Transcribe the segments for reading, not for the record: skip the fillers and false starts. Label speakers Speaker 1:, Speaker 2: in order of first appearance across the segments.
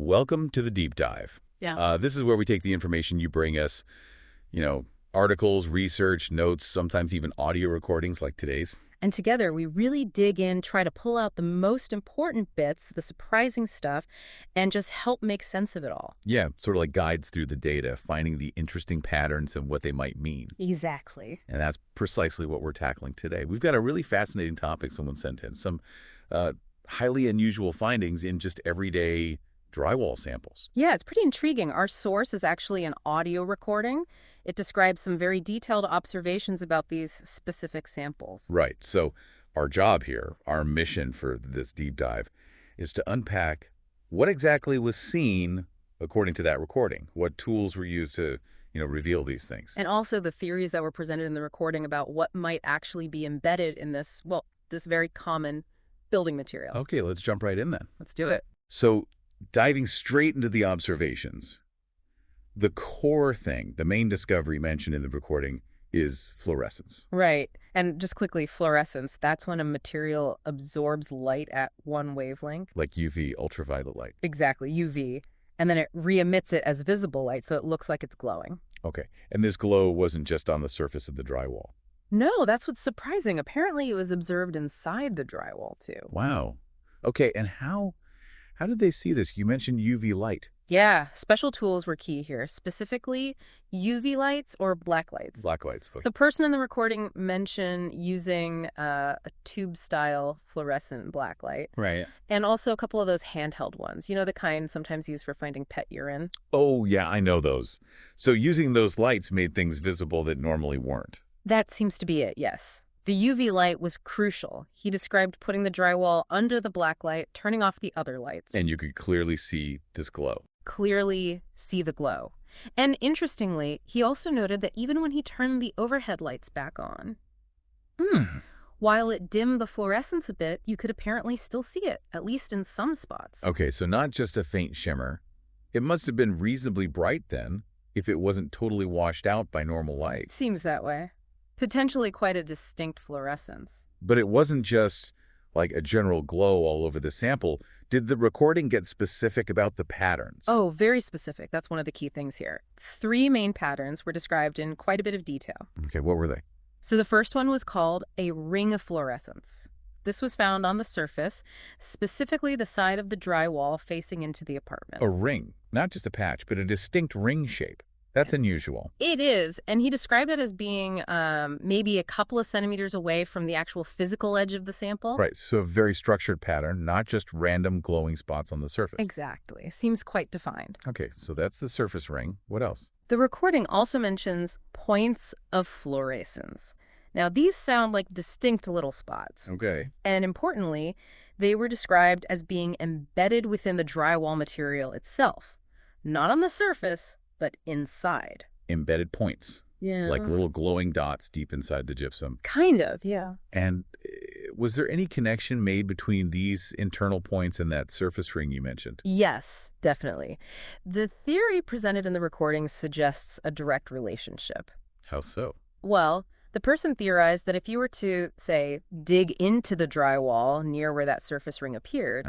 Speaker 1: Welcome to the deep dive.
Speaker 2: Yeah.
Speaker 1: This is where we take the information you bring us, articles, research, notes, sometimes even audio recordings like today's.
Speaker 2: And together, we really dig in, try to pull out the most important bits, the surprising stuff, and just help make sense of it all.
Speaker 1: Yeah, sort of like guides through the data, finding the interesting patterns and what they might mean.
Speaker 2: Exactly.
Speaker 1: And that's precisely what we're tackling today. We've got a really fascinating topic someone sent in, some highly unusual findings in just everyday drywall samples.
Speaker 2: Yeah, it's pretty intriguing. Our source is actually an audio recording. It describes some very detailed observations about these specific samples.
Speaker 1: Right. So our job here, our mission for this deep dive, is to unpack what exactly was seen according to that recording, what tools were used to, reveal these things.
Speaker 2: And also the theories that were presented in the recording about what might actually be embedded in this, well, this very common building material.
Speaker 1: Okay, let's jump right in then.
Speaker 2: Let's do it.
Speaker 1: So diving straight into the observations, the core thing, the main discovery mentioned in the recording is fluorescence.
Speaker 2: Right. And just quickly, fluorescence, that's when a material absorbs light at one wavelength.
Speaker 1: Like UV, ultraviolet light.
Speaker 2: Exactly, UV. And then it re-emits it as visible light, so it looks like it's glowing.
Speaker 1: Okay. And this glow wasn't just on the surface of the drywall.
Speaker 2: No, that's what's surprising. Apparently it was observed inside the drywall, too.
Speaker 1: Wow. Okay, and how did they see this? You mentioned UV light.
Speaker 2: Yeah, special tools were key here, specifically UV lights or black lights.
Speaker 1: Black lights.
Speaker 2: The person in the recording mentioned using a tube-style fluorescent black light.
Speaker 1: Right.
Speaker 2: And also a couple of those handheld ones, the kind sometimes used for finding pet urine.
Speaker 1: Oh, yeah, I know those. So using those lights made things visible that normally weren't.
Speaker 2: That seems to be it, yes. The UV light was crucial. He described putting the drywall under the black light, turning off the other lights.
Speaker 1: And you could clearly see this glow.
Speaker 2: Clearly see the glow. And interestingly, he also noted that even when he turned the overhead lights back on, while it dimmed the fluorescence a bit, you could apparently still see it, at least in some spots.
Speaker 1: Okay, so not just a faint shimmer. It must have been reasonably bright then, if it wasn't totally washed out by normal light.
Speaker 2: Seems that way. Potentially quite a distinct fluorescence.
Speaker 1: But it wasn't just like a general glow all over the sample. Did the recording get specific about the patterns?
Speaker 2: Oh, very specific. That's one of the key things here. 3 main patterns were described in quite a bit of detail.
Speaker 1: Okay, what were they?
Speaker 2: So the first one was called a ring of fluorescence. This was found on the surface, specifically the side of the drywall facing into the apartment.
Speaker 1: A ring, not just a patch, but a distinct ring shape. That's unusual.
Speaker 2: It is, and he described it as being maybe a couple of centimeters away from the actual physical edge of the sample.
Speaker 1: Right, so a very structured pattern, not just random glowing spots on the surface.
Speaker 2: Exactly. Seems quite defined.
Speaker 1: Okay, so that's the surface ring. What else?
Speaker 2: The recording also mentions points of fluorescence. Now, these sound like distinct little spots.
Speaker 1: Okay.
Speaker 2: And importantly, they were described as being embedded within the drywall material itself. Not on the surface, but inside.
Speaker 1: Embedded points.
Speaker 2: Yeah.
Speaker 1: Like little glowing dots deep inside the gypsum.
Speaker 2: Kind of, yeah.
Speaker 1: And was there any connection made between these internal points and that surface ring you mentioned?
Speaker 2: Yes, definitely. The theory presented in the recording suggests a direct relationship.
Speaker 1: How so?
Speaker 2: Well, the person theorized that if you were to, say, dig into the drywall near where that surface ring appeared,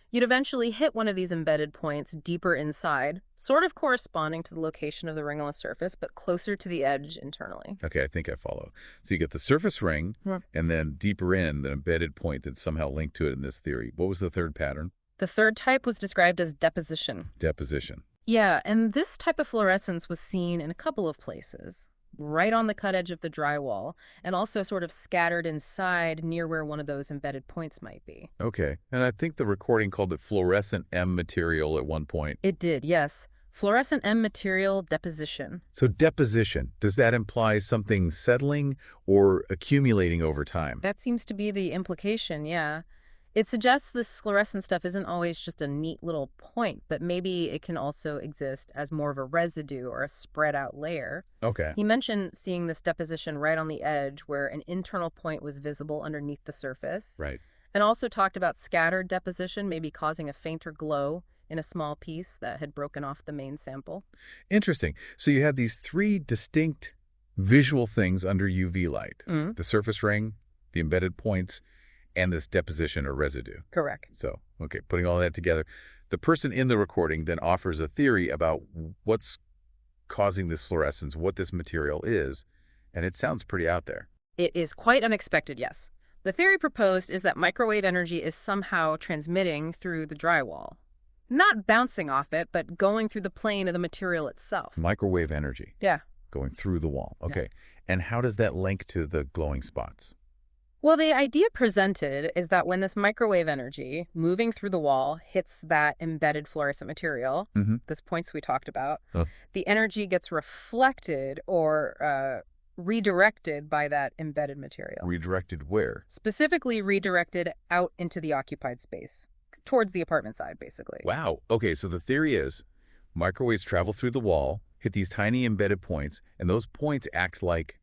Speaker 2: you'd eventually hit one of these embedded points deeper inside, sort of corresponding to the location of the ring on the surface, but closer to the edge internally.
Speaker 1: Okay, I think I follow. So you get the surface ring, and then deeper in, the embedded point that's somehow linked to it in this theory. What was the third pattern?
Speaker 2: The third type was described as deposition.
Speaker 1: Deposition.
Speaker 2: Yeah, and this type of fluorescence was seen in a couple of places. Right on the cut edge of the drywall, and also sort of scattered inside near where one of those embedded points might be.
Speaker 1: Okay, and I think the recording called it fluorescent M material at one point.
Speaker 2: It did, yes. Fluorescent M material deposition.
Speaker 1: So deposition, does that imply something settling or accumulating over time?
Speaker 2: That seems to be the implication, yeah. It suggests this fluorescent stuff isn't always just a neat little point, but maybe it can also exist as more of a residue or a spread out layer.
Speaker 1: Okay.
Speaker 2: He mentioned seeing this deposition right on the edge where an internal point was visible underneath the surface.
Speaker 1: Right.
Speaker 2: And also talked about scattered deposition, maybe causing a fainter glow in a small piece that had broken off the main sample.
Speaker 1: Interesting. So you have these 3 distinct visual things under UV light. The surface ring, the embedded points, and this deposition or residue.
Speaker 2: Correct.
Speaker 1: So, okay, putting all that together, The person in the recording then offers a theory about what's causing this fluorescence, what this material is, and it sounds pretty out there.
Speaker 2: It is quite unexpected, yes. The theory proposed is that microwave energy is somehow transmitting through the drywall. Not bouncing off it, but going through the plane of the material itself.
Speaker 1: Microwave energy.
Speaker 2: Yeah.
Speaker 1: Going through the wall. Okay.
Speaker 2: Yeah.
Speaker 1: And how does that link to the glowing spots?
Speaker 2: Well, the idea presented is that when this microwave energy moving through the wall hits that embedded fluorescent material, those points we talked about, the energy gets reflected or redirected by that embedded material.
Speaker 1: Redirected where?
Speaker 2: Specifically redirected out into the occupied space, towards the apartment side, basically.
Speaker 1: Wow. Okay, so the theory is microwaves travel through the wall, hit these tiny embedded points, and those points act like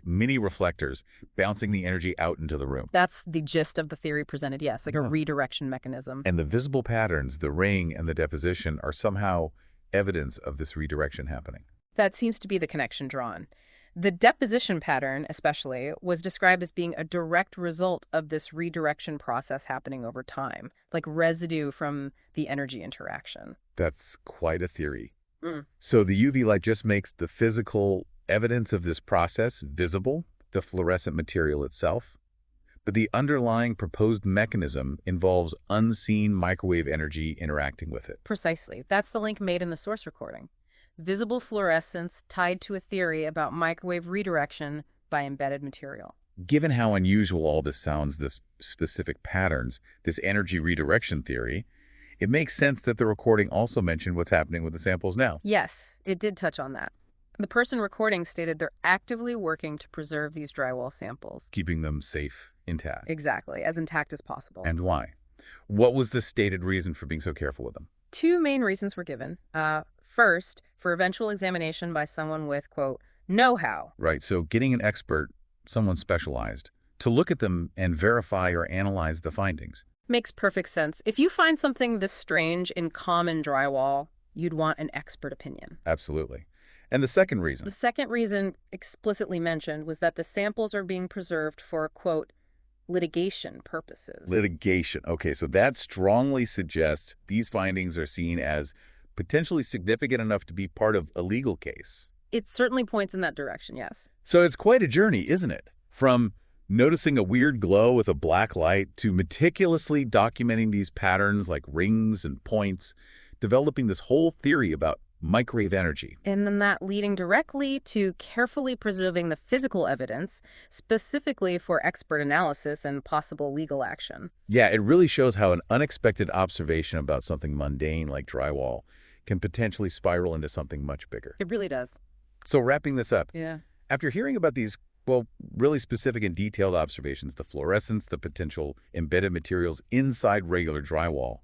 Speaker 1: mini reflectors, bouncing the energy out into the room.
Speaker 2: That's the gist of the theory presented, yes, like a redirection mechanism.
Speaker 1: And the visible patterns, the ring and the deposition, are somehow evidence of this redirection happening.
Speaker 2: That seems to be the connection drawn. The deposition pattern, especially, was described as being a direct result of this redirection process happening over time, like residue from the energy interaction.
Speaker 1: That's quite a theory. So the UV light just makes the physical evidence of this process visible, the fluorescent material itself, but the underlying proposed mechanism involves unseen microwave energy interacting with it.
Speaker 2: Precisely. That's the link made in the source recording. Visible fluorescence tied to a theory about microwave redirection by embedded material.
Speaker 1: Given how unusual all this sounds, this specific patterns, this energy redirection theory, it makes sense that the recording also mentioned what's happening with the samples now.
Speaker 2: Yes, it did touch on that. The person recording stated they're actively working to preserve these drywall samples.
Speaker 1: Keeping them safe, intact.
Speaker 2: Exactly, as intact as possible.
Speaker 1: And why? What was the stated reason for being so careful with them?
Speaker 2: Two main reasons were given. First, for eventual examination by someone with, quote, know-how.
Speaker 1: Right, so getting an expert, someone specialized, to look at them and verify or analyze the findings.
Speaker 2: Makes perfect sense. If you find something this strange in common drywall, you'd want an expert opinion.
Speaker 1: Absolutely. And the second reason?
Speaker 2: The second reason explicitly mentioned was that the samples are being preserved for, quote, litigation purposes.
Speaker 1: Litigation. Okay, so that strongly suggests these findings are seen as potentially significant enough to be part of a legal case.
Speaker 2: It certainly points in that direction, yes.
Speaker 1: So it's quite a journey, isn't it? From noticing a weird glow with a black light to meticulously documenting these patterns like rings and points, developing this whole theory about microwave energy.
Speaker 2: And then that leading directly to carefully preserving the physical evidence, specifically for expert analysis and possible legal action.
Speaker 1: Yeah, it really shows how an unexpected observation about something mundane like drywall can potentially spiral into something much bigger.
Speaker 2: It really does.
Speaker 1: So wrapping this up,
Speaker 2: Yeah.
Speaker 1: after hearing about these, well, really specific and detailed observations, the fluorescence, the potential embedded materials inside regular drywall,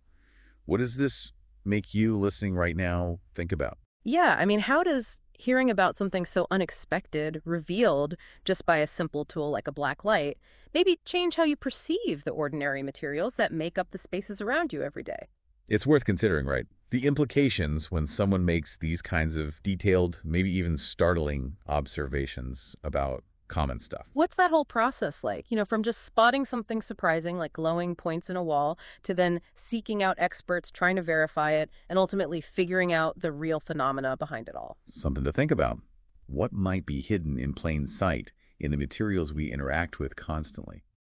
Speaker 1: what does this make you listening right now think about?
Speaker 2: Yeah, I mean, how does hearing about something so unexpected, revealed just by a simple tool like a black light, maybe change how you perceive the ordinary materials that make up the spaces around you every day?
Speaker 1: It's worth considering, right? The implications when someone makes these kinds of detailed, maybe even startling observations about common stuff.
Speaker 2: What's that whole process like? You know, from just spotting something surprising like glowing points in a wall to then seeking out experts, trying to verify it, and ultimately figuring out the real phenomena behind it all.
Speaker 1: Something to think about. What might be hidden in plain sight in the materials we interact with constantly?